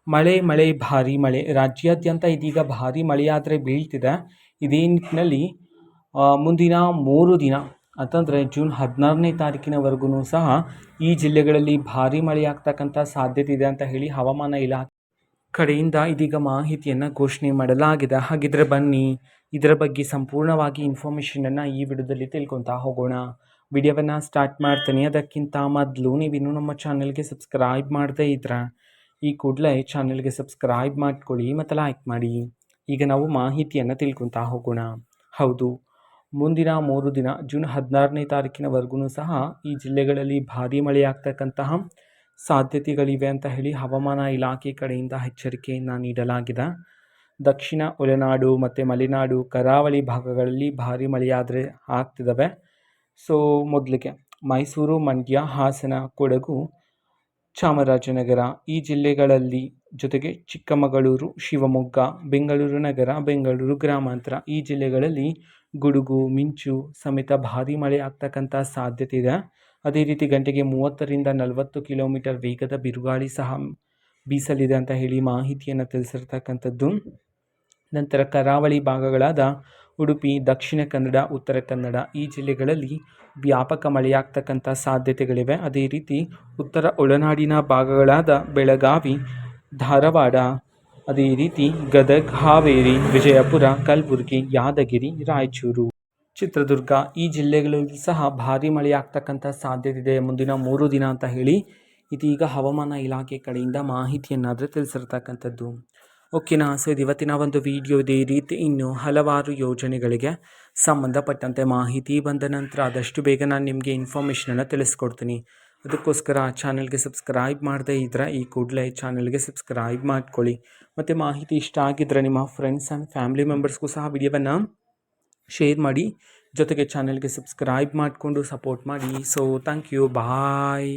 ಮಳೆ ಮಳೆ ಭಾರೀ ಮಳೆ ರಾಜ್ಯಾದ್ಯಂತ ಇದೀಗ ಭಾರೀ ಮಳೆಯಾದರೆ ಬೀಳ್ತಿದೆ. ಇದೇ ನಿಟ್ಟಿನಲ್ಲಿ ಮುಂದಿನ 3 ದಿನ ಅಂತಂದರೆ ಜೂನ್ 16ನೇ ತಾರೀಕಿನವರೆಗೂ ಸಹ ಈ ಜಿಲ್ಲೆಗಳಲ್ಲಿ ಭಾರೀ ಮಳೆಯಾಗ್ತಕ್ಕಂಥ ಸಾಧ್ಯತೆ ಇದೆ ಅಂತ ಹೇಳಿ ಹವಾಮಾನ ಇಲಾಖೆ ಕಡೆಯಿಂದ ಇದೀಗ ಮಾಹಿತಿಯನ್ನು ಘೋಷಣೆ ಮಾಡಲಾಗಿದೆ. ಹಾಗಿದ್ರೆ ಬನ್ನಿ ಇದರ ಬಗ್ಗೆ ಸಂಪೂರ್ಣವಾಗಿ ಇನ್ಫಾರ್ಮೇಷನನ್ನು ಈ ವಿಡಿಯೋದಲ್ಲಿ ತಿಳ್ಕೊತಾ ಹೋಗೋಣ. ವಿಡಿಯೋವನ್ನು ಸ್ಟಾರ್ಟ್ ಮಾಡ್ತೀನಿ. ಅದಕ್ಕಿಂತ ಮೊದಲು ನೀವಿನ್ನೂ ನಮ್ಮ ಚಾನಲ್ಗೆ ಸಬ್ಸ್ಕ್ರೈಬ್ ಮಾಡದೇ ಇದ್ರೆ ಈ ಕೂಡಲೇ ಚಾನಲ್ಗೆ ಸಬ್ಸ್ಕ್ರೈಬ್ ಮಾಡ್ಕೊಳ್ಳಿ ಮತ್ತು ಲೈಕ್ ಮಾಡಿ. ಈಗ ನಾವು ಮಾಹಿತಿಯನ್ನು ತಿಳ್ಕೊತಾ ಹೋಗೋಣ. ಹೌದು, ಮುಂದಿನ 3 ದಿನ ಜೂನ್ 16ನೇ ತಾರೀಕಿನವರೆಗೂ ಸಹ ಈ ಜಿಲ್ಲೆಗಳಲ್ಲಿ ಭಾರೀ ಮಳೆಯಾಗ್ತಕ್ಕಂತಹ ಸಾಧ್ಯತೆಗಳಿವೆ ಅಂತ ಹೇಳಿ ಹವಾಮಾನ ಇಲಾಖೆ ಕಡೆಯಿಂದ ಎಚ್ಚರಿಕೆಯನ್ನು ನೀಡಲಾಗಿದೆ. ದಕ್ಷಿಣ ಒಳನಾಡು ಮತ್ತು ಮಲೆನಾಡು ಕರಾವಳಿ ಭಾಗಗಳಲ್ಲಿ ಭಾರೀ ಮಳೆಯಾದರೆ ಆಗ್ತಿದ್ದಾವೆ. ಸೊ ಮೊದಲಿಗೆ ಮೈಸೂರು, ಮಂಡ್ಯ, ಹಾಸನ, ಕೊಡಗು, ಚಾಮರಾಜನಗರ ಈ ಜಿಲ್ಲೆಗಳಲ್ಲಿ, ಜೊತೆಗೆ ಚಿಕ್ಕಮಗಳೂರು, ಶಿವಮೊಗ್ಗ, ಬೆಂಗಳೂರು ನಗರ, ಬೆಂಗಳೂರು ಗ್ರಾಮಾಂತರ ಈ ಜಿಲ್ಲೆಗಳಲ್ಲಿ ಗುಡುಗು ಮಿಂಚು ಸಮೇತ ಭಾರೀ ಮಳೆ ಆಗ್ತಕ್ಕಂಥ ಸಾಧ್ಯತೆ ಇದೆ. ಅದೇ ರೀತಿ ಗಂಟೆಗೆ 30ರಿಂದ 40 ಕಿಲೋಮೀಟರ್ ವೇಗದ ಬಿರುಗಾಳಿ ಸಹ ಬೀಸಲಿದೆ ಅಂತ ಹೇಳಿ ಮಾಹಿತಿಯನ್ನು ತಿಳಿಸಿರ್ತಕ್ಕಂಥದ್ದು. ನಂತರ ಕರಾವಳಿ ಭಾಗಗಳಾದ ಉಡುಪಿ, ದಕ್ಷಿಣ ಕನ್ನಡ, ಉತ್ತರ ಕನ್ನಡ ಈ ಜಿಲ್ಲೆಗಳಲ್ಲಿ ವ್ಯಾಪಕ ಮಳೆಯಾಗ್ತಕ್ಕಂಥ ಸಾಧ್ಯತೆಗಳಿವೆ. ಅದೇ ರೀತಿ ಉತ್ತರ ಒಳನಾಡಿನ ಭಾಗಗಳಾದ ಬೆಳಗಾವಿ, ಧಾರವಾಡ, ಅದೇ ರೀತಿ ಗದಗ, ಹಾವೇರಿ, ವಿಜಯಪುರ, ಕಲಬುರಗಿ, ಯಾದಗಿರಿ, ರಾಯಚೂರು, ಚಿತ್ರದುರ್ಗ ಈ ಜಿಲ್ಲೆಗಳಲ್ಲಿ ಸಹ ಭಾರೀ ಮಳೆಯಾಗ್ತಕ್ಕಂಥ ಸಾಧ್ಯತೆ ಇದೆ ಮುಂದಿನ 3 ದಿನ ಅಂತ ಹೇಳಿ ಇದೀಗ ಹವಾಮಾನ ಇಲಾಖೆ ಕಡೆಯಿಂದ ಮಾಹಿತಿಯನ್ನಾದರೆ ತಿಳಿಸಿರ್ತಕ್ಕಂಥದ್ದು. ಓಕೆನಾ. ಸೊ ಇದು ಇವತ್ತಿನ ಒಂದು ವಿಡಿಯೋ. ಇದೇ ರೀತಿ ಇನ್ನು ಹಲವಾರು ಯೋಜನೆಗಳಿಗೆ ಸಂಬಂಧಪಟ್ಟಂತೆ ಮಾಹಿತಿ ಬಂದ ನಂತರ ಆದಷ್ಟು ಬೇಗ ನಾನು ನಿಮಗೆ ಇನ್ಫಾರ್ಮೇಷನನ್ನು ತಿಳಿಸ್ಕೊಡ್ತೀನಿ. ಅದಕ್ಕೋಸ್ಕರ ಚಾನಲ್ಗೆ ಸಬ್ಸ್ಕ್ರೈಬ್ ಮಾಡದೇ ಇದ್ದರೆ ಈ ಕೂಡಲೇ ಚಾನಲ್ಗೆ ಸಬ್ಸ್ಕ್ರೈಬ್ ಮಾಡ್ಕೊಳ್ಳಿ. ಮತ್ತು ಮಾಹಿತಿ ಇಷ್ಟ ಆಗಿದ್ದರೆ ನಿಮ್ಮ ಫ್ರೆಂಡ್ಸ್ ಆ್ಯಂಡ್ ಫ್ಯಾಮಿಲಿ ಮೆಂಬರ್ಸ್ಗೂ ಸಹ ವಿಡಿಯೋವನ್ನು ಶೇರ್ ಮಾಡಿ. ಜೊತೆಗೆ ಚಾನಲ್ಗೆ ಸಬ್ಸ್ಕ್ರೈಬ್ ಮಾಡಿಕೊಂಡು ಸಪೋರ್ಟ್ ಮಾಡಿ. So thank you, bye.